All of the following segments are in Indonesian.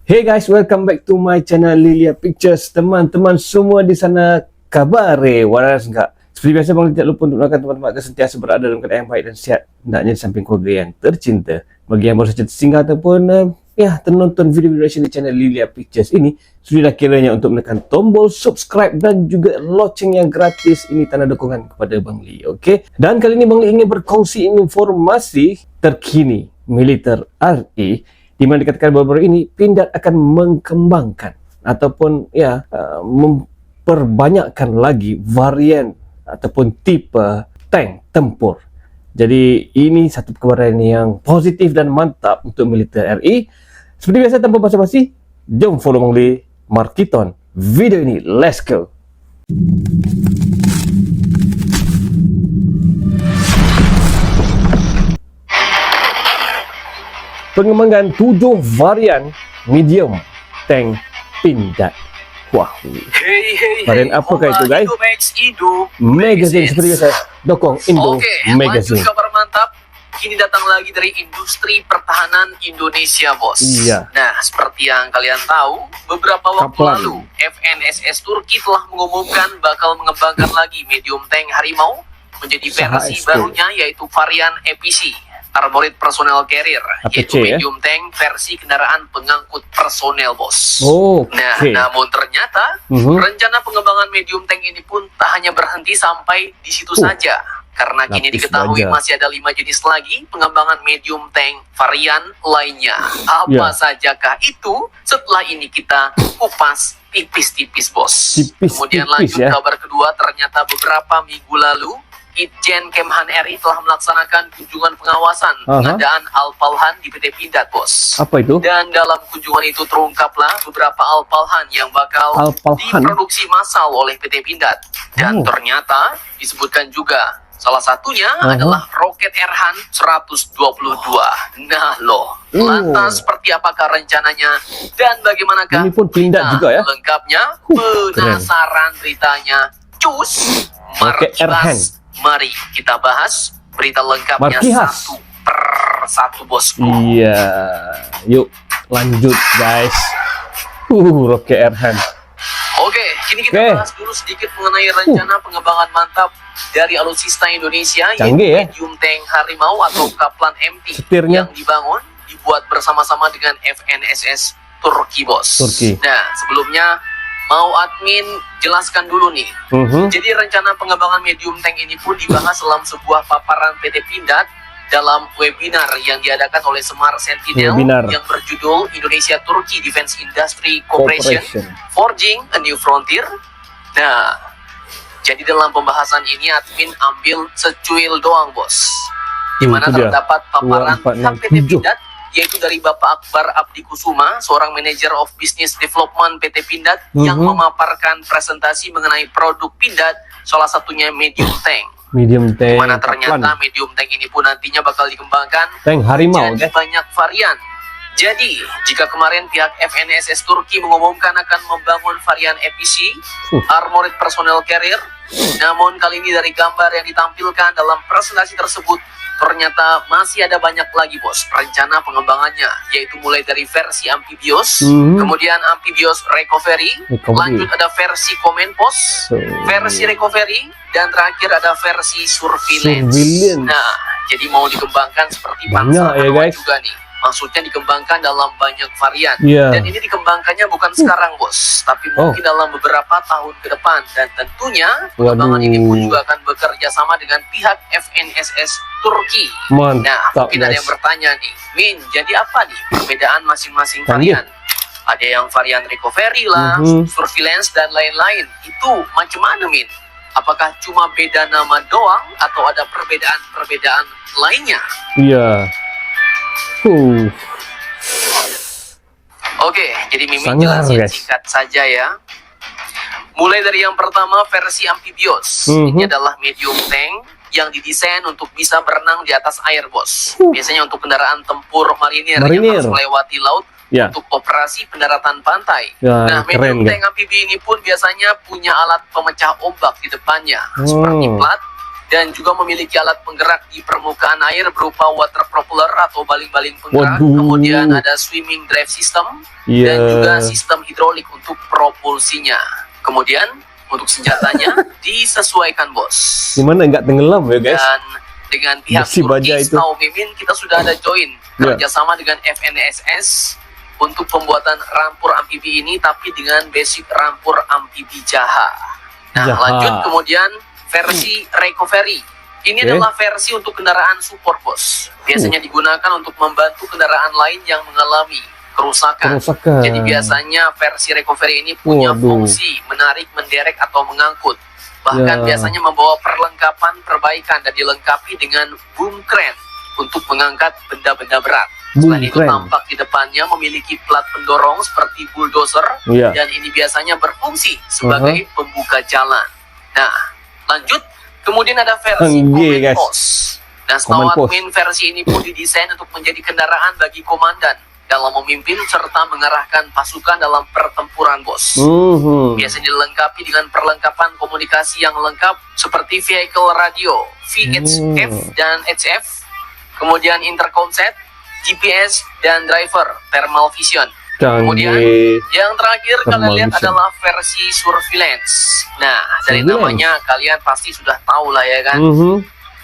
Hey guys, welcome back to my channel Lilia Pictures. Teman-teman semua di sana, kabar waras enggak? Seperti biasa, Bang tidak lupa untuk doakan teman-teman agar sentiasa berada dalam keadaan yang baik dan sehat, hendaknya di samping keluarga yang tercinta. Bagi yang baru saja tersinggah ataupun ternonton video reaction di channel Lilia Pictures ini, sudah kiranya untuk menekan tombol subscribe dan juga lonceng yang gratis. Ini tanda dukungan kepada Bang Li, oke? Dan kali ini Bang Li ingin berkongsi informasi terkini militer RI, di mana dikatakan baru-baru ini Pindad akan mengembangkan ataupun memperbanyakkan lagi varian ataupun tipe tank tempur. Jadi ini satu kabaran yang positif dan mantap untuk militer RI. Seperti biasa, tanpa basa-basi, jom follow Bang Li, Markiton video ini, let's go. Pengembangan 7 varian medium tank Pindad. Wah, varian apakah itu guys? Indo Magazine seperti biasa, dokong Indo Magazine. Lanjut kabar mantap. Kini datang lagi dari industri pertahanan Indonesia, bos. Iya. Nah, seperti yang kalian tahu, beberapa waktu Kaplan. lalu FNSS Turki telah mengumumkan bakal mengembangkan lagi medium tank Harimau menjadi versi SHST. barunya, yaitu varian APC, Armored Personnel Carrier, APC, yaitu medium tank versi kendaraan pengangkut personel, bos. Oke. Nah, namun ternyata rencana pengembangan medium tank ini pun tak hanya berhenti sampai di situ saja. Karena kini lapis diketahui baja. masih ada 5 jenis lagi pengembangan medium tank varian lainnya. Apa sajakah itu? Setelah ini kita kupas tipis-tipis, bos. Tipis-tipis, Kemudian lanjut ya. kabar kedua, ternyata beberapa minggu lalu Itjen Kemhan RI telah melaksanakan kunjungan pengawasan pengadaan Alpalhan di PT Pindad, bos. Apa itu? Dan dalam kunjungan itu terungkaplah beberapa Alpalhan yang bakal Alpalhan? diproduksi massal oleh PT Pindad. Dan ternyata disebutkan juga salah satunya adalah roket Erhan 122. Nah loh, lantas seperti apakah rencananya dan bagaimanakah Ini pun Pindad berita juga ya? lengkapnya? Penasaran beritanya? Cus, Roket Erhan. mari kita bahas berita lengkapnya Markihas. satu per satu, bosku. Iya. Yuk lanjut guys. Roket Erhan. Oke, kini kita bahas dulu sedikit mengenai rencana pengembangan mantap dari alutsista Indonesia, Canggih, ya. yaitu medium tank Harimau atau Kaplan MT Setirnya. yang dibuat bersama-sama dengan FNSS Turki, bos. Turki. Nah, sebelumnya mau admin jelaskan dulu nih. Jadi rencana pengembangan medium tank ini pun dibahas dalam sebuah paparan PT Pindad dalam webinar yang diadakan oleh Semar Sentinel yang berjudul Indonesia Turki Defense Industry Cooperation Forging a New Frontier. Nah, jadi dalam pembahasan ini admin ambil secuil doang, bos, di mana terdapat paparan pihak PT Pindad, yaitu dari Bapak Akbar Abdi Kusuma, seorang manajer of business development PT Pindad, yang memaparkan presentasi mengenai produk Pindad, salah satunya medium tank. Medium tank. Mana ternyata medium tank ini pun nantinya bakal dikembangkan Tank Harimau, jadi banyak varian. Jadi, jika kemarin pihak FNSS Turki mengumumkan akan membangun varian APC, Armored Personnel Carrier, namun kali ini dari gambar yang ditampilkan dalam presentasi tersebut, ternyata masih ada banyak lagi, bos, rencana pengembangannya, yaitu mulai dari versi amphibious, kemudian amphibious recovery, lanjut ada versi command post, versi recovery, dan terakhir ada versi surveillance. Nah, jadi mau dikembangkan seperti bangsa juga nih. Maksudnya dikembangkan dalam banyak varian. Dan ini dikembangkannya bukan sekarang, bos, tapi mungkin dalam beberapa tahun ke depan. Dan tentunya pengembangan ini pun juga akan bekerja sama dengan pihak FNSS Turki. Nah, mungkin ada yang bertanya nih, Min, jadi apa nih perbedaan masing-masing varian? Ada yang varian recovery lah, surveillance, dan lain-lain. Itu macam mana, Min? Apakah cuma beda nama doang atau ada perbedaan-perbedaan lainnya? Iya. Oke, jadi Mimin jelasin singkat saja ya. Mulai dari yang pertama, versi amphibious. Ini adalah medium tank yang didesain untuk bisa berenang di atas air, bos. Biasanya untuk kendaraan tempur marinir yang harus melewati laut untuk operasi pendaratan pantai. Nah, medium tank amfibi ini pun biasanya punya alat pemecah ombak di depannya, seperti plat dan juga memiliki alat penggerak di permukaan air berupa water propeller atau baling-baling penggerak. Waduh. Kemudian ada swimming drive system Iya. dan juga sistem hidrolik untuk propulsinya. Kemudian untuk senjatanya disesuaikan, bos. Gimana nggak tenggelam ya guys? Dan dengan pihak Besi baja Turki, itu. setahu Mimin kita sudah ada join Ya. kerjasama dengan FNSS untuk pembuatan rampur amfibi ini, tapi dengan basic rampur amfibi Jaha. Nah, Jaha. lanjut kemudian versi recovery. Ini Oke. adalah versi untuk kendaraan support, bos. Biasanya digunakan untuk membantu kendaraan lain yang mengalami kerusakan. Kerusakan. Jadi biasanya versi recovery ini punya Waduh. fungsi menarik, menderek atau mengangkut. Bahkan Ya. biasanya membawa perlengkapan perbaikan dan dilengkapi dengan boom crane untuk mengangkat benda-benda berat. Boom Selain itu crane. tampak di depannya memiliki plat pendorong seperti bulldozer Iya. dan ini biasanya berfungsi sebagai pembuka jalan. Nah, lanjut. Kemudian ada versi Canggih, command guys. post. Nah, setahu Command post. admin versi ini pun didesain untuk menjadi kendaraan bagi komandan dalam memimpin serta mengarahkan pasukan dalam pertempuran, bos. Biasanya dilengkapi dengan perlengkapan komunikasi yang lengkap seperti vehicle radio, VHF dan HF, kemudian intercom set, GPS dan driver thermal vision. Kemudian Canggih. yang terakhir Thermal kalian lihat vision. adalah versi surveillance. Nah, dari Surveillance. namanya kalian pasti sudah tahu lah ya kan.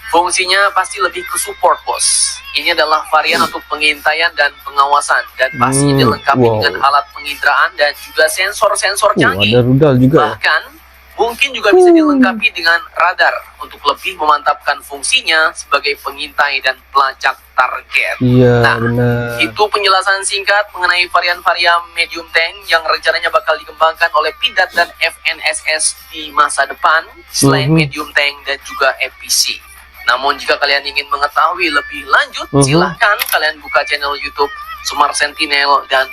Fungsinya pasti lebih ke support, bos. Ini adalah varian untuk pengintaian dan pengawasan dan pastinya dilengkapi wow. dengan alat penginderaan dan juga sensor-sensor canggih. Ada rudal juga ya? Bahkan mungkin juga bisa dilengkapi dengan radar untuk lebih memantapkan fungsinya sebagai pengintai dan pelacak target. Iya, Nah, benar. Itu penjelasan singkat mengenai varian-varian medium tank yang rencananya bakal dikembangkan oleh Pindad dan FNSS di masa depan selain medium tank dan juga APC. Namun jika kalian ingin mengetahui lebih lanjut, silahkan kalian buka channel YouTube Sumar Sentinel dan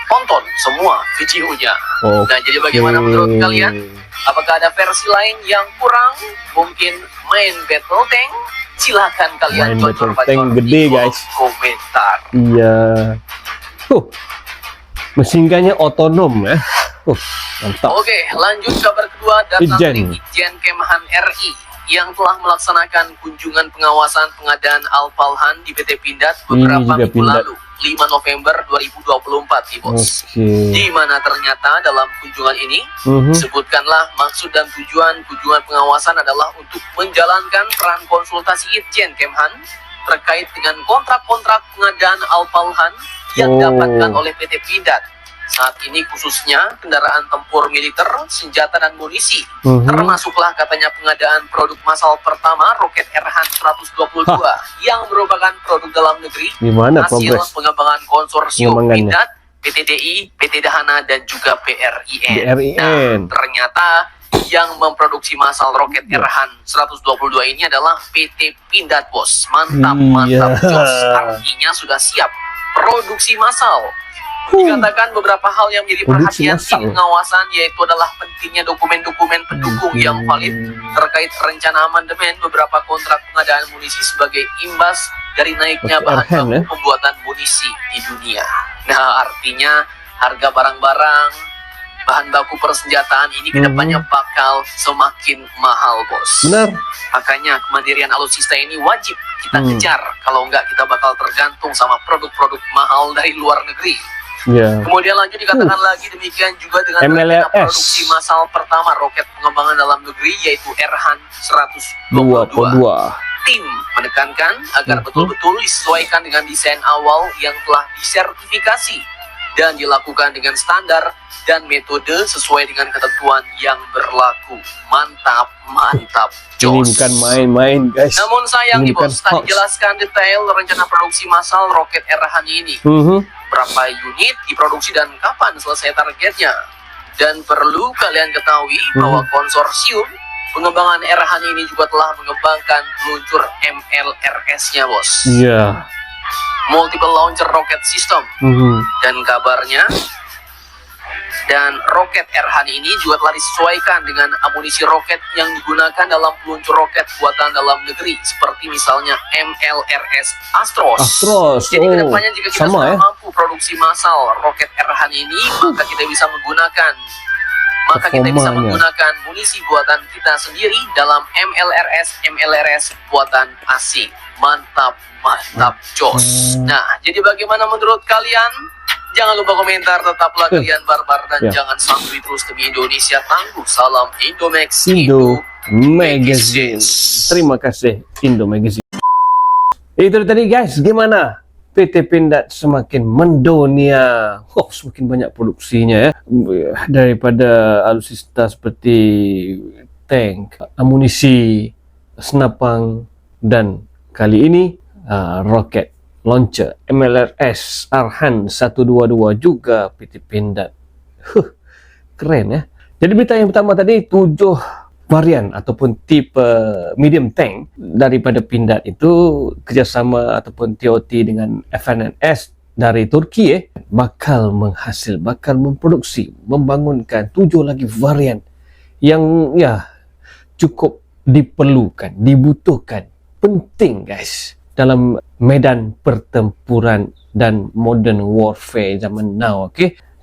tonton semua videonya. Nah, jadi bagaimana menurut kalian? Apakah ada versi lain yang kurang? Mungkin main battle tank? Silahkan kalian Main battle bacor-bacor tank di gede, kolom guys. komentar. Iya. Mesin gunnya otonom ya. Mantap. Oke, lanjut kabar kedua datang Ijen. dari Ijen Kemhan RI yang telah melaksanakan kunjungan pengawasan pengadaan Alpalhan di PT Pindad beberapa juga minggu Pindad. lalu, 5 November 2024 nih, bos. Oke. Di mana ternyata dalam kunjungan ini disebutkanlah maksud dan tujuan kunjungan pengawasan adalah untuk menjalankan peran konsultasi Itjen Kemhan terkait dengan kontrak-kontrak pengadaan Alpalhan yang didapatkan oleh PT Pindad. Saat ini khususnya kendaraan tempur militer, senjata dan munisi. Termasuklah katanya pengadaan produk massal pertama roket Erhan 122 yang merupakan produk dalam negeri Gimana hasil progres pengembangan konsorsium pengembangannya? Pindad, PT DI, PT Dahana dan juga PRIN. PRIN. Nah, ternyata yang memproduksi massal roket Erhan 122 ini adalah PT Pindad, bos. Mantap, mantap, jos. Artinya sudah siap produksi massal. Dikatakan beberapa hal yang menjadi Produksi perhatian massal. tim pengawasan yaitu adalah pentingnya dokumen-dokumen pendukung yang valid terkait rencana amandemen beberapa kontrak pengadaan munisi sebagai imbas dari naiknya Pakai bahan Erhan, baku ya? pembuatan munisi di dunia. Nah, artinya harga barang-barang, bahan baku persenjataan ini kedepannya bakal semakin mahal, bos. Benar. Makanya kemandirian alutsista ini wajib kita kejar. Kalau enggak kita bakal tergantung sama produk-produk mahal dari luar negeri. Ya. Kemudian lanjut dikatakan lagi demikian juga dengan rencana MLRS. produksi massal pertama roket pengembangan dalam negeri yaitu Erhan 122. 22. Tim menekankan agar betul-betul disesuaikan dengan desain awal yang telah disertifikasi dan dilakukan dengan standar dan metode sesuai dengan ketentuan yang berlaku. Mantap, mantap, Ini jos. bukan main-main guys. Namun sayang Ini nih bos, bukan tadi hoax. jelaskan detail rencana produksi massal roket Erhan ini. Berapa unit diproduksi dan kapan selesai targetnya. Dan perlu kalian ketahui bahwa konsorsium pengembangan Erhan ini juga telah mengembangkan peluncur MLRS-nya, bos. Iya. Multiple Launcher Rocket System. Dan kabarnya, dan roket Erhan ini juga telah disesuaikan dengan amunisi roket yang digunakan dalam peluncur roket buatan dalam negeri, seperti misalnya MLRS Astros. Astros. Jadi kedepannya jika kita sama sudah ya. mampu produksi massal roket Erhan ini, maka kita bisa menggunakan maka kita bisa performanya. menggunakan munisi buatan kita sendiri dalam MLRS buatan asing. Mantap, mantap, jos. Nah, jadi bagaimana menurut kalian? Jangan lupa komentar, tetaplah kalian barbar dan Ya. jangan sampai terus demi Indonesia tangguh. Salam Indomax Indo Magazine. Terima kasih Indo Magazine. Itu tadi guys, gimana? PT Pindad semakin mendunia. Semakin banyak produksinya ya. Daripada alutsista seperti tank, amunisi, senapang, dan kali ini roket launcher MLRS Arhan 122 juga PT Pindad. Keren ya. Jadi berita yang pertama tadi 7 varian ataupun tipe medium tank daripada Pindad itu kerjasama ataupun TOT dengan FNNS dari Turki bakal memproduksi, membangunkan 7 lagi varian yang ya cukup diperlukan, dibutuhkan, penting guys dalam medan pertempuran dan modern warfare zaman now.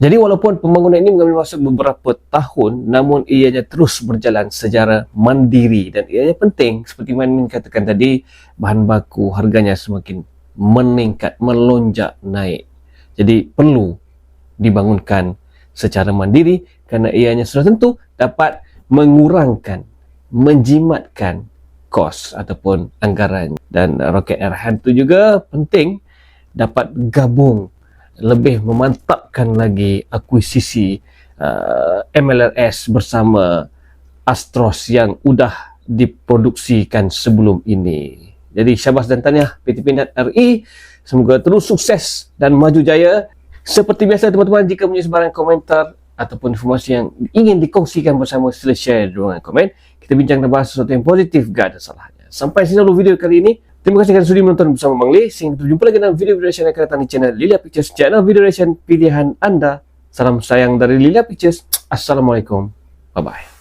Jadi walaupun pembangunan ini mengambil masa beberapa tahun, namun ianya terus berjalan secara mandiri dan ianya penting. Seperti Min katakan tadi, bahan baku harganya semakin meningkat, melonjak naik. Jadi perlu dibangunkan secara mandiri kerana ianya sudah tentu dapat mengurangkan, menjimatkan kos ataupun anggaran. Dan roket Arhan itu juga penting dapat gabung, lebih memantapkan lagi akuisisi MLRS bersama Astros yang sudah diproduksikan sebelum ini. Jadi syabas dan tahniah PT Pindad RI, semoga terus sukses dan maju jaya. Seperti biasa teman-teman, jika punya sebarang komentar ataupun informasi yang ingin dikongsikan bersama, sila share dengan komen. Kita bincang dan bahas sesuatu yang positif, gak ada salahnya. Sampai sini dulu video kali ini. Terima kasih kerana sudi menonton bersama Bang Lee. Sehingga berjumpa lagi dalam video reaction yang akan datang di channel Lilia Pictures, channel video reaction pilihan anda. Salam sayang dari Lilia Pictures. Assalamualaikum. Bye-bye.